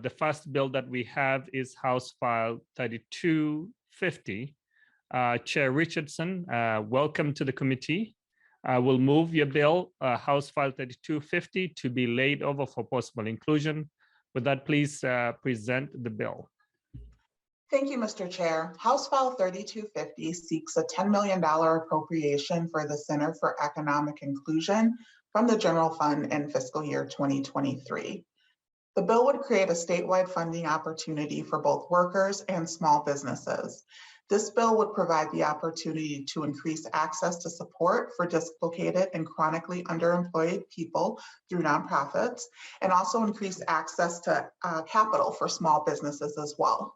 The first bill that we have is House File 3250. Chair Richardson, welcome to the committee. We'll move your bill, House File 3250, to be laid over for possible inclusion. With that, please present the bill. Thank you, Mr. Chair. House File 3250 seeks a $10 million appropriation for the Center for Economic Inclusion from the general fund in fiscal year 2023. The bill would create a statewide funding opportunity for both workers and small businesses. This bill would provide the opportunity to increase access to support for dislocated and chronically underemployed people through nonprofits, and also increase access to capital for small businesses as well.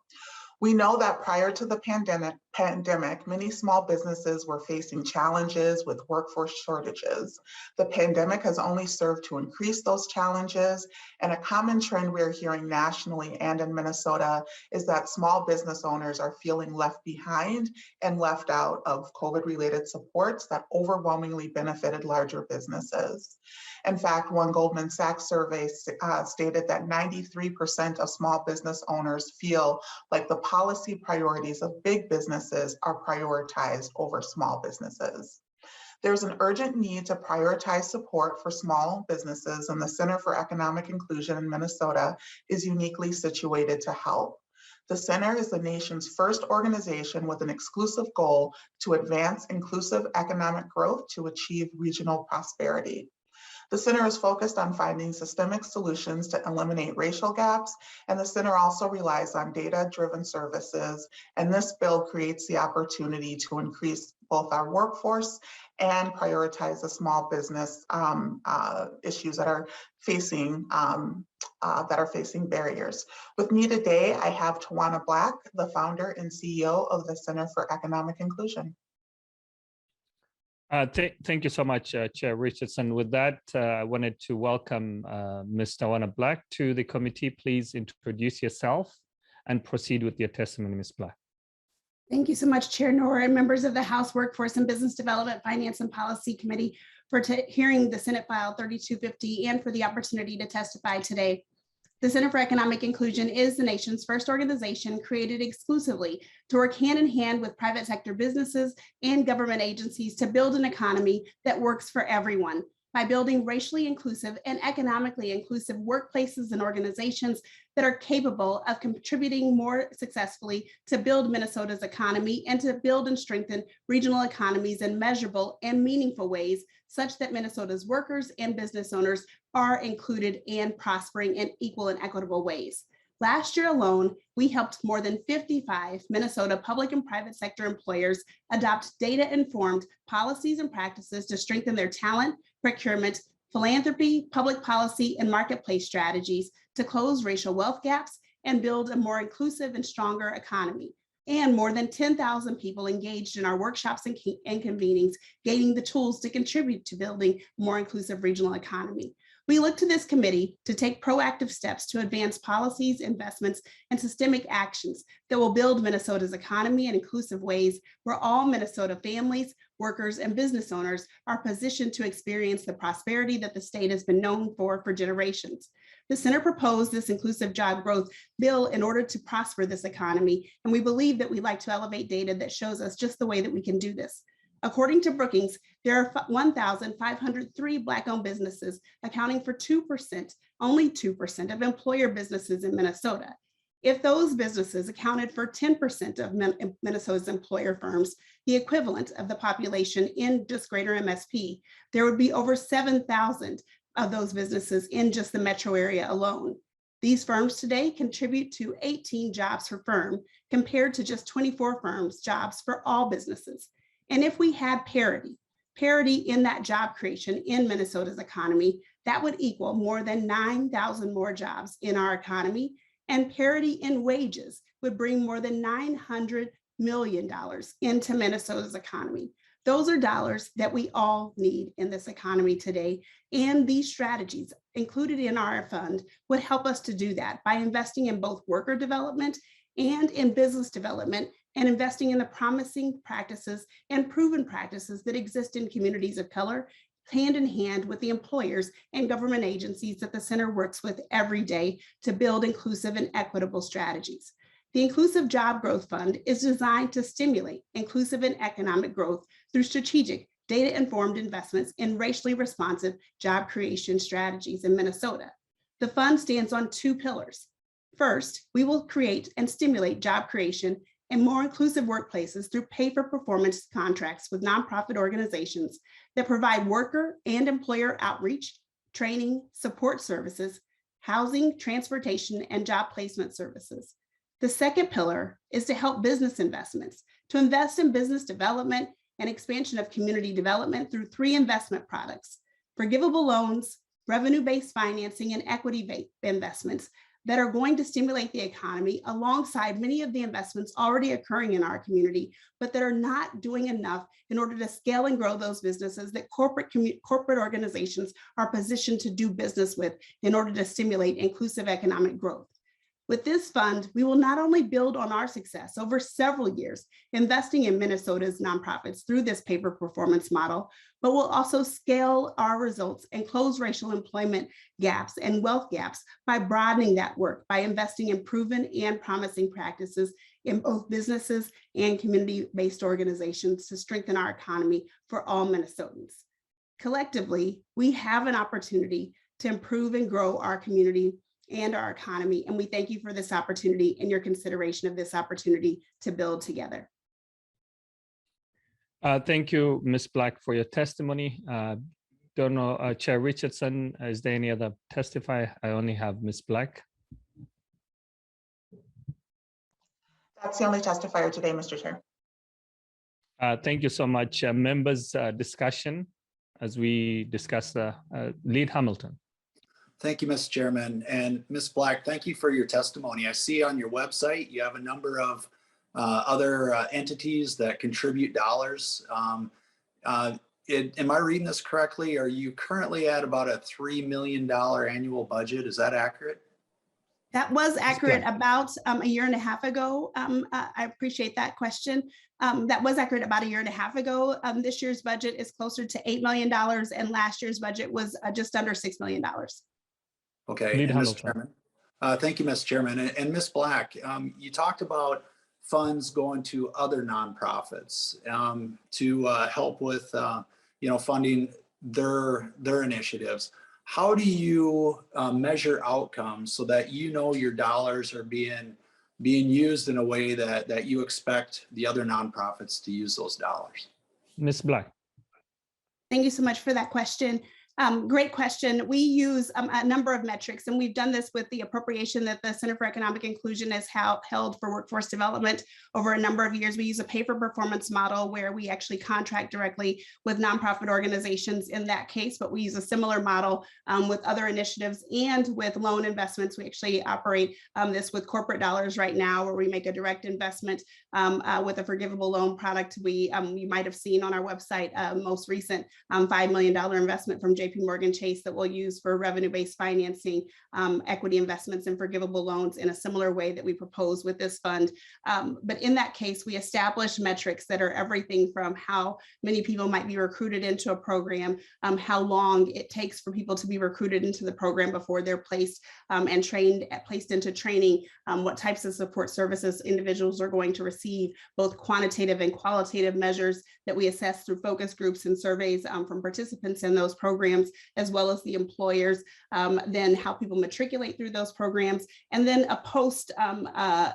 We know that prior to the pandemic, many small businesses were facing challenges with workforce shortages. The pandemic has only served to increase those challenges, and a common trend we're hearing nationally and in Minnesota is that small business owners are feeling left behind and left out of COVID-related supports that overwhelmingly benefited larger businesses. In fact, one Goldman Sachs survey stated that 93% of small business owners feel like the policy priorities of big businesses are prioritized over small businesses. There's an urgent need to prioritize support for small businesses, and the Center for Economic Inclusion in Minnesota is uniquely situated to help. The Center is the nation's first organization with an exclusive goal to advance inclusive economic growth to achieve regional prosperity. The Center is focused on finding systemic solutions to eliminate racial gaps, and the Center also relies on data-driven services, and this bill creates the opportunity to increase both our workforce and prioritize the small business issues that are facing barriers. With me today, I have Tawana Black, the founder and CEO of the Center for Economic Inclusion. Thank you so much, Chair Richardson. With that, I wanted to welcome Ms. Tawana Black to the committee. Please introduce yourself and proceed with your testimony, Ms. Black. Thank you so much, Chair Nora, and members of the House Workforce and Business Development, Finance and Policy Committee for hearing the Senate File 3250 and for the opportunity to testify today. The Center for Economic Inclusion is the nation's first organization created exclusively to work hand in hand with private sector businesses and government agencies to build an economy that works for everyone by building racially inclusive and economically inclusive workplaces and organizations that are capable of contributing more successfully to build Minnesota's economy and to build and strengthen regional economies in measurable and meaningful ways, such that Minnesota's workers and business owners are included and prospering in equal and equitable ways. Last year alone, we helped more than 55 Minnesota public and private sector employers adopt data-informed policies and practices to strengthen their talent, procurement, philanthropy, public policy, and marketplace strategies to close racial wealth gaps and build a more inclusive and stronger economy. And more than 10,000 people engaged in our workshops and convenings, gaining the tools to contribute to building a more inclusive regional economy. We look to this committee to take proactive steps to advance policies, investments, and systemic actions that will build Minnesota's economy in inclusive ways where all Minnesota families, workers, and business owners are positioned to experience the prosperity that the state has been known for generations. The Center proposed this inclusive job growth bill in order to prosper this economy, and we believe that we'd like to elevate data that shows us just the way that we can do this. According to Brookings, there are 1,503 Black-owned businesses, accounting for 2%, only 2% of employer businesses in Minnesota. If those businesses accounted for 10% of Minnesota's employer firms, the equivalent of the population in just greater MSP, there would be over 7,000 of those businesses in just the metro area alone. These firms today contribute to 18 jobs per firm, compared to just 24 firms jobs for all businesses. And if we had parity in that job creation in Minnesota's economy, that would equal more than 9,000 more jobs in our economy, and parity in wages would bring more than $900 million into Minnesota's economy. Those are dollars that we all need in this economy today, and these strategies included in our fund would help us to do that by investing in both worker development and in business development, and investing in the promising practices and proven practices that exist in communities of color, hand in hand with the employers and government agencies that the center works with every day to build inclusive and equitable strategies. The Inclusive Job Growth Fund is designed to stimulate inclusive and economic growth through strategic, data-informed investments in racially responsive job creation strategies in Minnesota. The fund stands on two pillars. First, we will create and stimulate job creation and more inclusive workplaces through pay-for-performance contracts with nonprofit organizations that provide worker and employer outreach, training, support services, housing, transportation, and job placement services. The second pillar is to help business investments, to invest in business development and expansion of community development through three investment products: forgivable loans, revenue-based financing, and equity-based investments that are going to stimulate the economy alongside many of the investments already occurring in our community, but that are not doing enough in order to scale and grow those businesses that corporate organizations are positioned to do business with in order to stimulate inclusive economic growth. With this fund, we will not only build on our success over several years, investing in Minnesota's nonprofits through this pay-for-performance model, but we'll also scale our results and close racial employment gaps and wealth gaps by broadening that work, by investing in proven and promising practices in both businesses and community-based organizations to strengthen our economy for all Minnesotans. Collectively, we have an opportunity to improve and grow our community and our economy, and we thank you for this opportunity and your consideration of this opportunity to build together. Thank you, Ms. Black, for your testimony. Don't know, Chair Richardson, is there any other testifier? I only have Ms. Black. That's the only testifier today, Mr. Chair. Thank you so much. Members, discussion as we discuss Lead Hamilton. Thank you, Mr. Chairman. And Ms. Black, thank you for your testimony. I see on your website, you have a number of other entities that contribute dollars. Am I reading this correctly? Are you currently at about a $3 million annual budget? Is that accurate? That was accurate about a year and a half ago. I appreciate that question. That was accurate about a year and a half ago. This year's budget is closer to $8 million, and last year's budget was just under $6 million. Okay, and Mr. Chairman. Thank you, Mr. Chairman. And Ms. Black, you talked about funds going to other nonprofits to help with, funding their initiatives. How do you measure outcomes so that your dollars are being used in a way that you expect the other nonprofits to use those dollars? Ms. Black. Thank you so much for that question. Great question. We use a number of metrics, and we've done this with the appropriation that the Center for Economic Inclusion has held for workforce development over a number of years. We use a pay-for-performance model where we actually contract directly with nonprofit organizations in that case, but we use a similar model with other initiatives and with loan investments. We actually operate this with corporate dollars right now, where we make a direct investment with a forgivable loan product. You might have seen on our website most recent $5 million investment from JP Morgan Chase that we'll use for revenue-based financing, equity investments, and forgivable loans in a similar way that we propose with this fund. But in that case, we establish metrics that are everything from how many people might be recruited into a program, how long it takes for people to be recruited into the program before they're placed and placed into training, what types of support services individuals are going to receive, both quantitative and qualitative measures that we assess through focus groups and surveys from participants in those programs, as well as the employers, then how people matriculate through those programs, and then a post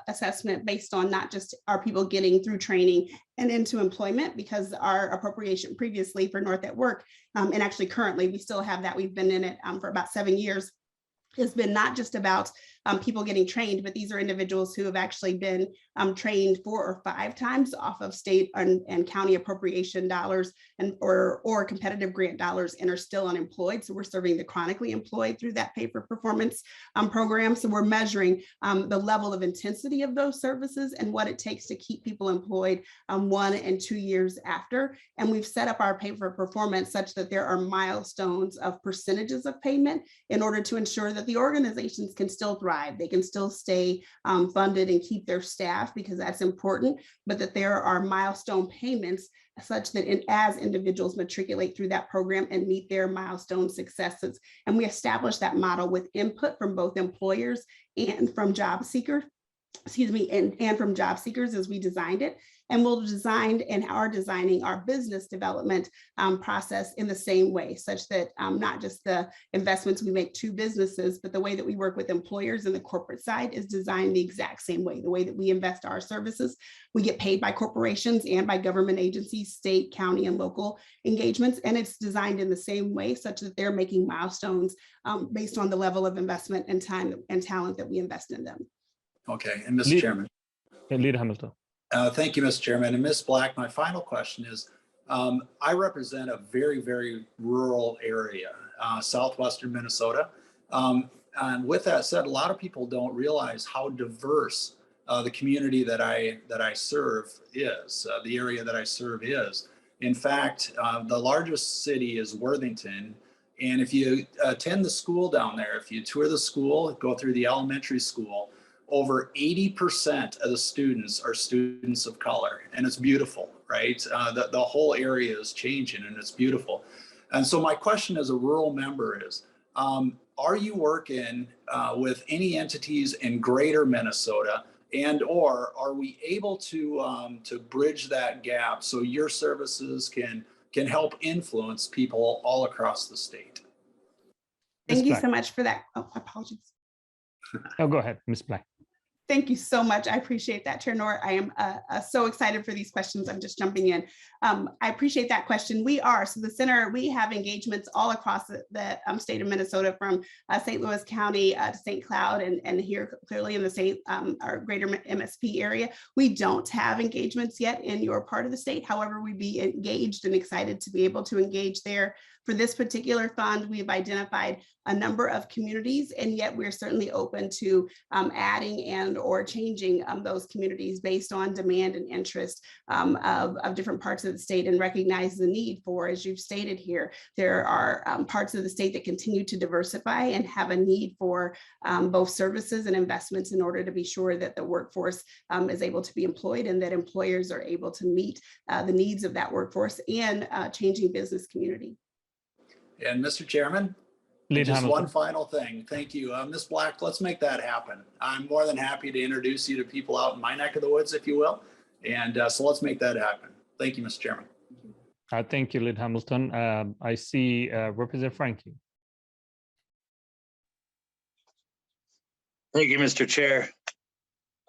assessment based on not just are people getting through training and into employment, because our appropriation previously for North at Work, and actually currently we still have that, we've been in it for about 7 years, has been not just about people getting trained, but these are individuals who have actually been trained 4 or 5 times off of state and county appropriation dollars or competitive grant dollars and are still unemployed. So we're serving the chronically employed through that pay-for-performance program. So we're measuring the level of intensity of those services and what it takes to keep people employed 1 and 2 years after. And we've set up our pay-for-performance such that there are milestones of percentages of payment in order to ensure that the organizations can still thrive thrive. They can still stay funded and keep their staff because that's important, but that there are milestone payments such that as individuals matriculate through that program and meet their milestone successes. And we established that model with input from both employers and from job seekers, and from job seekers as we designed it. And we'll design and are designing our business development process in the same way, such that not just the investments we make to businesses, but the way that we work with employers and the corporate side is designed the exact same way. The way that we invest our services, we get paid by corporations and by government agencies, state, county, and local engagements. And it's designed in the same way, such that they're making milestones based on the level of investment and time and talent that we invest in them. Okay, and Mr. Chairman. Leader Hamilton. Thank you, Mr. Chairman. And Ms. Black, my final question is, I represent a very, very rural area, southwestern Minnesota. And with that said, a lot of people don't realize how diverse the community that I serve is, the area that I serve is. In fact, the largest city is Worthington. And if you attend the school down there, if you tour the school, go through the elementary school, over 80% of the students are students of color, and it's beautiful, right? The whole area is changing and it's beautiful. And so my question as a rural member is, are you working with any entities in greater Minnesota, and or are we able to bridge that gap so your services can help influence people all across the state? Thank you so much for that. Oh, apologies. Oh, go ahead, Ms. Black. Thank you so much. I appreciate that, Chair Nor. I am so excited for these questions. I'm just jumping in. I appreciate that question. So the center, we have engagements all across the state of Minnesota, from St. Louis County to St. Cloud, and here clearly in the state, our greater MSP area. We don't have engagements yet in your part of the state. However, we'd be engaged and excited to be able to engage there. For this particular fund, we've identified a number of communities, and yet we're certainly open to adding and or changing those communities based on demand and interest of different parts of the state, and recognize the need for, as you've stated here, there are parts of the state that continue to diversify and have a need for both services and investments in order to be sure that the workforce is able to be employed, and that employers are able to meet the needs of that workforce and changing business community. And Mr. Chairman, just one final thing. Thank you. Ms. Black, let's make that happen. I'm more than happy to introduce you to people out in my neck of the woods, if you will. And so let's make that happen. Thank you, Mr. Chairman. Thank you, Lead Hamilton. I see Representative Frankie. Thank you, Mr. Chair.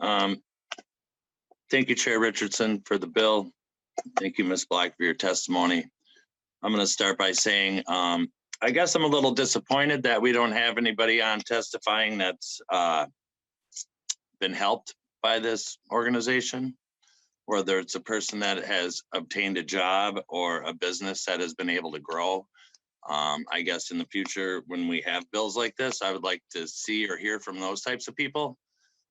Thank you, Chair Richardson, for the bill. Thank you, Ms. Black, for your testimony. I'm going to start by saying, I guess I'm a little disappointed that we don't have anybody on testifying that's been helped by this organization, whether it's a person that has obtained a job or a business that has been able to grow. I guess in the future, when we have bills like this, I would like to see or hear from those types of people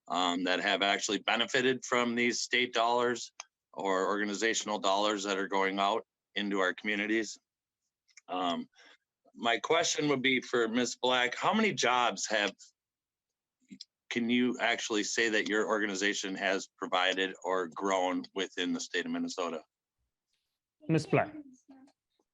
that have actually benefited from these state dollars or organizational dollars that are going out into our communities. My question would be for Ms. Black, how many jobs can you actually say that your organization has provided or grown within the state of Minnesota? Ms. Black.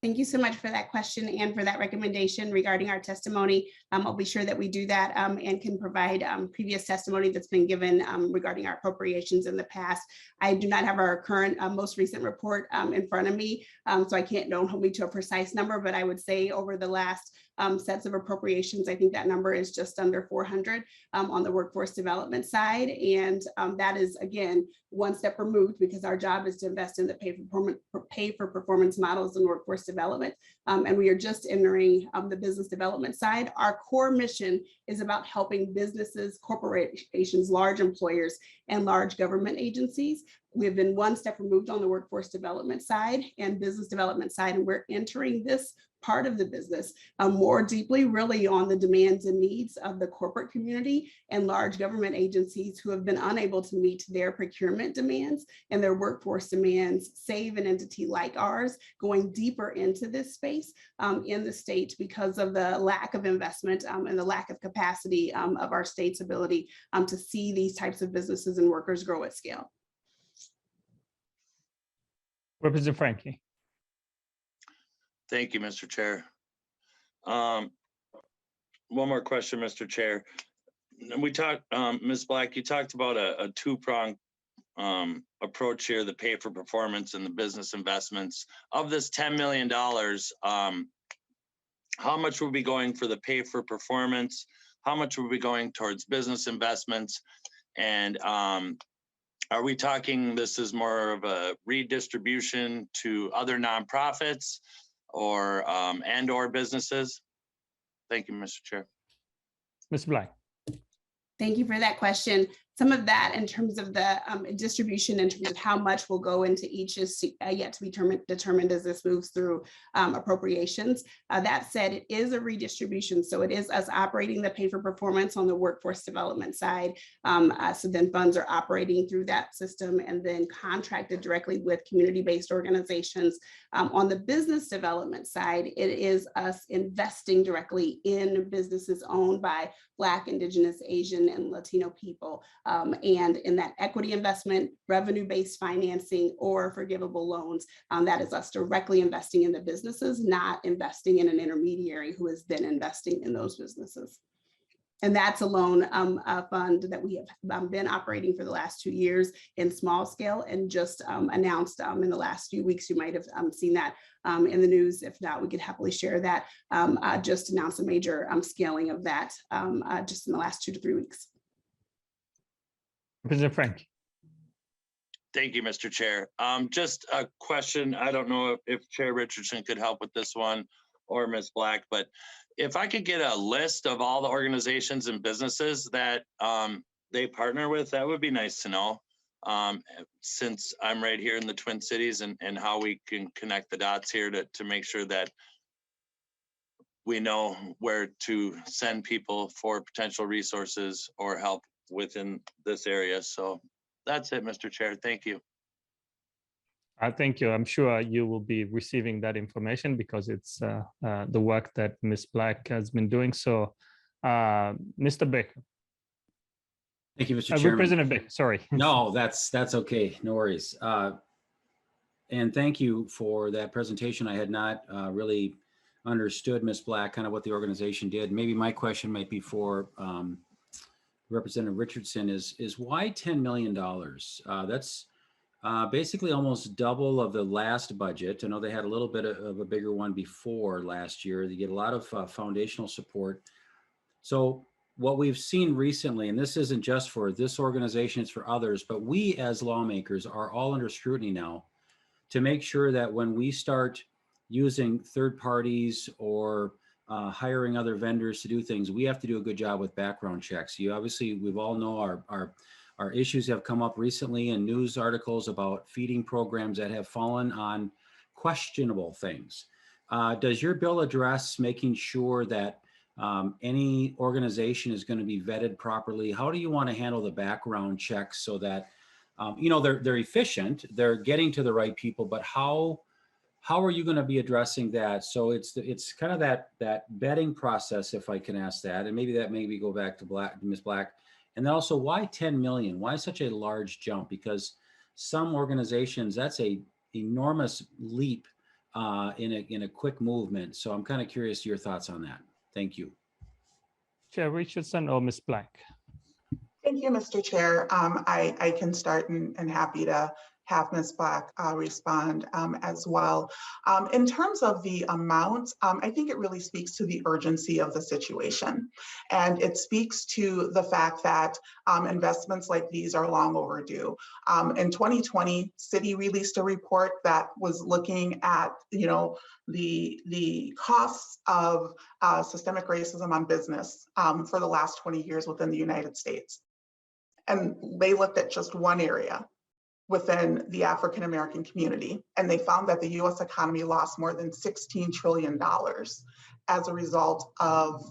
Thank you so much for that question and for that recommendation regarding our testimony. I'll be sure that we do that and can provide previous testimony that's been given regarding our appropriations in the past. I do not have our current most recent report in front of me, so I don't hold me to a precise number, but I would say over the last sets of appropriations, I think that number is just under 400 on the workforce development side. And that is, again, one step removed, because our job is to invest in the pay for performance models and workforce development. And we are just entering the business development side. Our core mission is about helping businesses, corporations, large employers, and large government agencies. We've been one step removed on the workforce development side and business development side, and we're entering this part of the business, more deeply really on the demands and needs of the corporate community and large government agencies who have been unable to meet their procurement demands and their workforce demands, save an entity like ours, going deeper into this space in the state because of the lack of investment and the lack of capacity of our state's ability to see these types of businesses and workers grow at scale. Representative Frankie. Thank you, Mr. Chair. One more question, Mr. Chair. We talked, Ms. Black, you talked about a two-pronged approach here, the pay for performance and the business investments. Of this $10 million, how much will be going for the pay for performance? How much will be going towards business investments? And are we talking this is more of a redistribution to other nonprofits or and/or businesses? Thank you, Mr. Chair. Ms. Black. Thank you for that question. Some of that in terms of the distribution, in terms of how much will go into each is yet to be determined as this moves through appropriations. That said, it is a redistribution. So it is us operating the pay for performance on the workforce development side. So then funds are operating through that system and then contracted directly with community-based organizations. On the business development side, it is us investing directly in businesses owned by Black, Indigenous, Asian, and Latino people. And in that equity investment, revenue-based financing, or forgivable loans, that is us directly investing in the businesses, not investing in an intermediary who is then investing in those businesses. And that's a loan fund that we have been operating for the last 2 years in small scale and just announced in the last few weeks. You might have seen that in the news. If not, we could happily share that. Just announced a major scaling of that just in the last 2 to 3 weeks. Representative Frank. Thank you, Mr. Chair. Just a question. I don't know if Chair Richardson could help with this one or Ms. Black, but if I could get a list of all the organizations and businesses that they partner with, that would be nice to know. Since I'm right here in the Twin Cities and how we can connect the dots here to make sure that we know where to send people for potential resources or help within this area. So that's it, Mr. Chair. Thank you. Thank you. I'm sure you will be receiving that information because it's the work that Ms. Black has been doing. So, Mr. Baker. Thank you, Mr. Chairman. Representative Baker, sorry. No, that's okay. No worries. And thank you for that presentation. I had not really understood, Ms. Black, kind of what the organization did. Maybe my question might be for Representative Richardson is why $10 million? That's basically almost double of the last budget. I know they had a little bit of a bigger one before last year. They get a lot of foundational support. So what we've seen recently, and this isn't just for this organization, it's for others, but we as lawmakers are all under scrutiny now to make sure that when we start using third parties or hiring other vendors to do things, we have to do a good job with background checks. We've all know our issues have come up recently in news articles about feeding programs that have fallen on questionable things. Does your bill address making sure that any organization is going to be vetted properly? How do you want to handle the background checks so that they're efficient, they're getting to the right people, but how are you going to be addressing that? So it's kind of that vetting process, if I can ask that, and maybe go back to Ms. Black, and then also why 10 million? Why such a large jump? Because some organizations, that's a enormous leap in a quick movement. So I'm kind of curious your thoughts on that. Thank you. Chair Richardson or Ms. Black? Thank you, Mr. Chair. I can start and happy to have Ms. Black respond as well. In terms of the amount, I think it really speaks to the urgency of the situation. And it speaks to the fact that investments like these are long overdue. In 2020, Citi released a report that was looking at, the costs of systemic racism on business for the last 20 years within the United States. And they looked at just one area, within the African American community. And they found that the US economy lost more than $16 trillion as a result of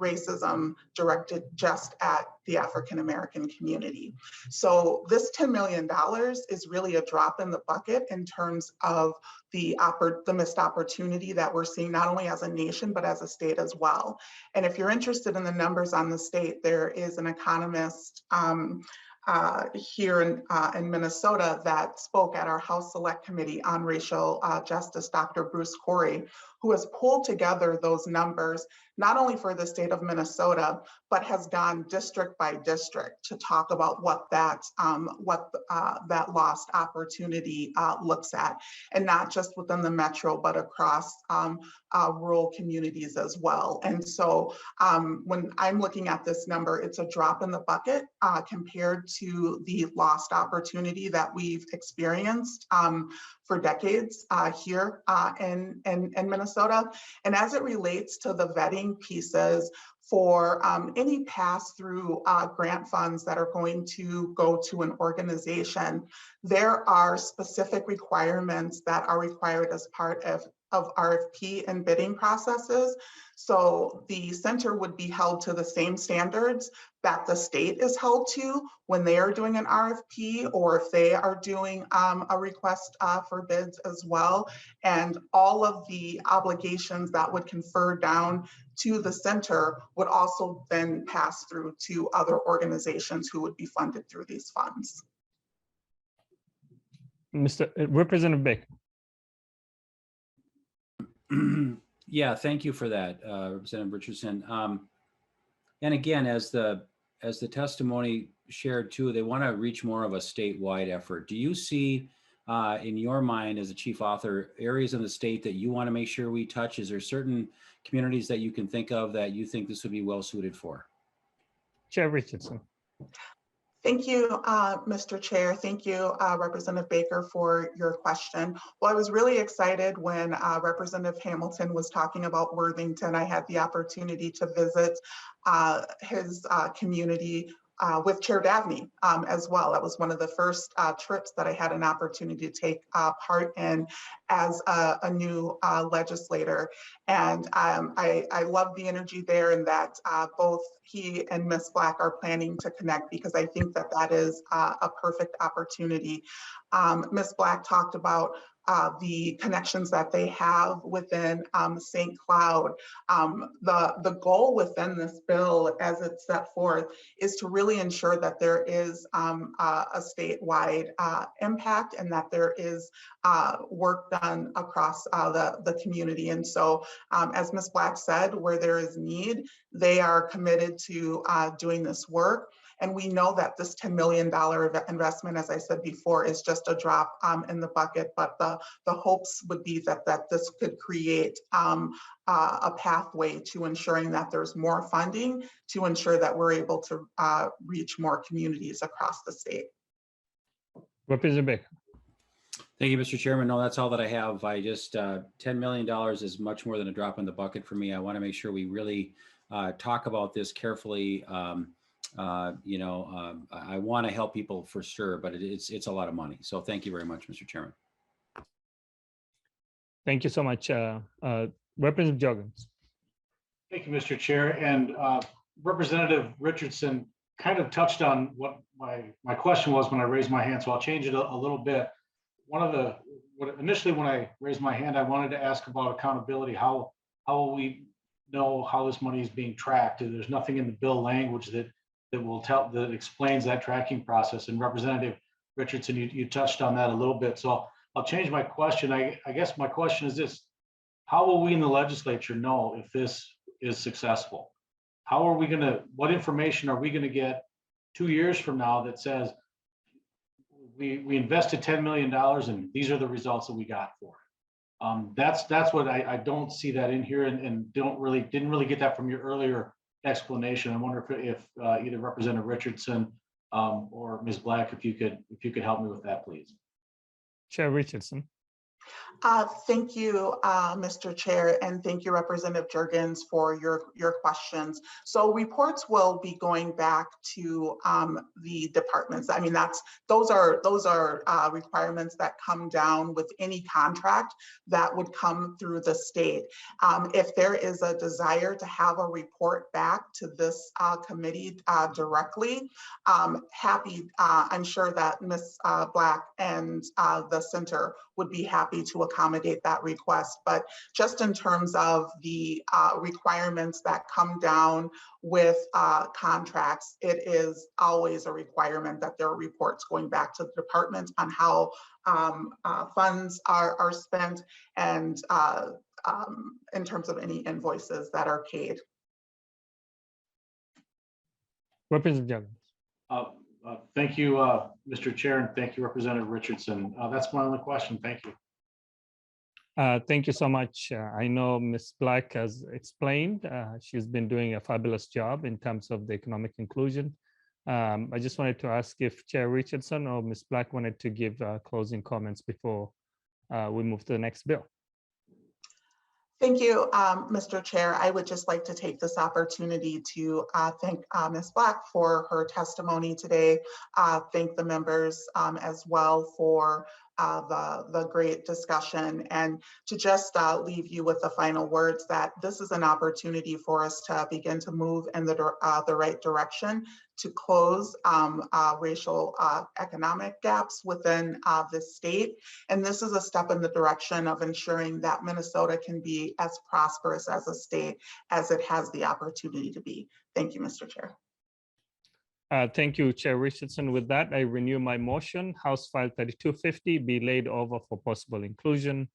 racism directed just at the African American community. So this $10 million is really a drop in the bucket in terms of the missed opportunity that we're seeing, not only as a nation, but as a state as well. And if you're interested in the numbers on the state, there is an economist here in Minnesota that spoke at our House Select Committee on Racial Justice, Dr. Bruce Corey, who has pulled together those numbers, not only for the state of Minnesota, but has gone district by district to talk about what that lost opportunity looks at, and not just within the metro, but across rural communities as well. And so when I'm looking at this number, it's a drop in the bucket compared to the lost opportunity that we've experienced for decades here in Minnesota. And as it relates to the vetting pieces for any pass-through grant funds that are going to go to an organization, there are specific requirements that are required as part of RFP and bidding processes. So the center would be held to the same standards that the state is held to when they are doing an RFP, or if they are doing a request for bids as well. And all of the obligations that would confer down to the center would also then pass through to other organizations who would be funded through these funds. Representative Baker. Yeah, thank you for that, Representative Richardson. And again, as the testimony shared too, they want to reach more of a statewide effort. Do you see in your mind as a chief author areas in the state that you want to make sure we touch? Is there certain communities that you can think of that you think this would be well suited for? Chair Richardson. Thank you, Mr. Chair. Thank you, Representative Baker, for your question. Well, I was really excited when Representative Hamilton was talking about Worthington. I had the opportunity to visit his community with Chair Davney as well. That was one of the first trips that I had an opportunity to take part in as a new legislator. And I love the energy there, and that both he and Ms. Black are planning to connect, because I think that that is a perfect opportunity. Ms. Black talked about the connections that they have within St. Cloud. The goal within this bill, as it's set forth, is to really ensure that there is a statewide impact, and that there is work done across the community. And so, as Ms. Black said, where there is need, they are committed to doing this work. And we know that this $10 million investment, as I said before, is just a drop in the bucket, but the hopes would be that this could create a pathway to ensuring that there's more funding to ensure that we're able to reach more communities across the state. Representative Baker. Thank you, Mr. Chairman. No, that's all that I have. I just, $10 million is much more than a drop in the bucket for me. I want to make sure we really talk about this carefully. I want to help people for sure, but it's a lot of money. So thank you very much, Mr. Chairman. Thank you so much. Representative Joggins. Thank you, Mr. Chair. And Representative Richardson kind of touched on what my question was when I raised my hand, so I'll change it a little bit. Initially when I raised my hand, I wanted to ask about accountability. How will we know how this money is being tracked? There's nothing in the bill language that explains that tracking process. And Representative Richardson, you touched on that a little bit. So I'll change my question. I guess my question is this: how will we in the legislature know if this is successful? What information are we going to get 2 years from now that says we invested $10 million and these are the results that we got for it? That's what I don't see that in here, and didn't really get that from your earlier explanation. I wonder if either Representative Richardson or Ms. Black, if you could help me with that, please. Chair Richardson. Thank you, Mr. Chair, and thank you, Representative Jurgens, for your questions. So reports will be going back to the departments. I mean, those are requirements that come down with any contract that would come through the state. If there is a desire to have a report back to this committee directly, I'm sure that Ms. Black and the center would be happy to accommodate that request. But just in terms of the requirements that come down with contracts, it is always a requirement that there are reports going back to the department on how funds are spent and in terms of any invoices that are paid. Representative Jurgens. Thank you, Mr. Chair, and thank you, Representative Richardson. That's my only question. Thank you. Thank you so much. I know Ms. Black has explained, she's been doing a fabulous job in terms of the economic inclusion. I just wanted to ask if Chair Richardson or Ms. Black wanted to give closing comments before we move to the next bill. Thank you, Mr. Chair. I would just like to take this opportunity to thank Ms. Black for her testimony today. Thank the members as well for the great discussion, and to just leave you with the final words that this is an opportunity for us to begin to move in the right direction to close racial economic gaps within the state. And this is a step in the direction of ensuring that Minnesota can be as prosperous as a state as it has the opportunity to be. Thank you, Mr. Chair. Thank you, Chair Richardson. With that, I renew my motion, House File 3250 be laid over for possible inclusion.